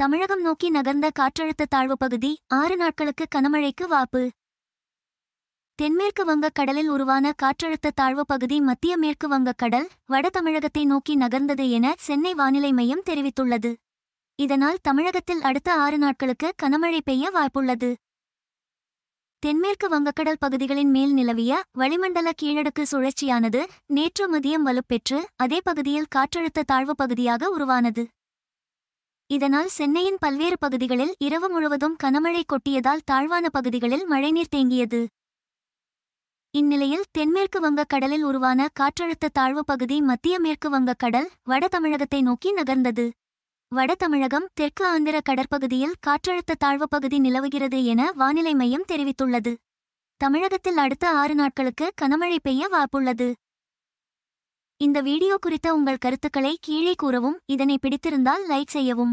தமிழகம் நோக்கி நகர்ந்த காற்றழுத்த தாழ்வு பகுதி 6 நாட்களுக்கு கனமழைக்கு வாய்ப்பு. தென்மேற்கு வங்கக் கடலில் உருவான காற்றழுத்த தாழ்வு பகுதி மத்திய மேற்கு வங்கக் கடல், வட தமிழகத்தை நோக்கி நகர்ந்தது என சென்னை வானிலை மையம் தெரிவித்துள்ளது. இதனால் தமிழகத்தில் அடுத்த 6 நாட்களுக்கு கனமழை பெய்ய வாய்ப்புள்ளது. தென்மேற்கு வங்கக்கடல் பகுதிகளின் மேல் நிலவிய வளிமண்டல கீழடுக்கு சுழற்சியானது நேற்று மதியம் வலுப்பெற்று அதே பகுதியில் காற்றழுத்த தாழ்வு பகுதியாக உருவானது. இதனால் சென்னையின் பல்வேறு பகுதிகளில் இரவு முழுவதும் கனமழை கொட்டியதால் தாழ்வான பகுதிகளில் மழைநீர் தேங்கியது. இந்நிலையில் தென்மேற்கு வங்கக் கடலில் உருவான காற்றழுத்த தாழ்வு பகுதி மத்திய மேற்கு வங்கக் கடல், வட தமிழகத்தை நோக்கி நகர்ந்தது. வட தமிழகம், தெற்கு ஆந்திர கடற்பகுதியில் காற்றழுத்த தாழ்வு பகுதி நிலவுகிறது என வானிலை மையம் தெரிவித்துள்ளது. தமிழகத்தில் அடுத்த 6 நாட்களுக்கு கனமழை பெய்ய வாய்ப்புள்ளது. இந்த வீடியோ குறித்த உங்கள் கருத்துக்களை கீழே கூறவும். இதனை பிடித்திருந்தால் லைக் செய்யவும்.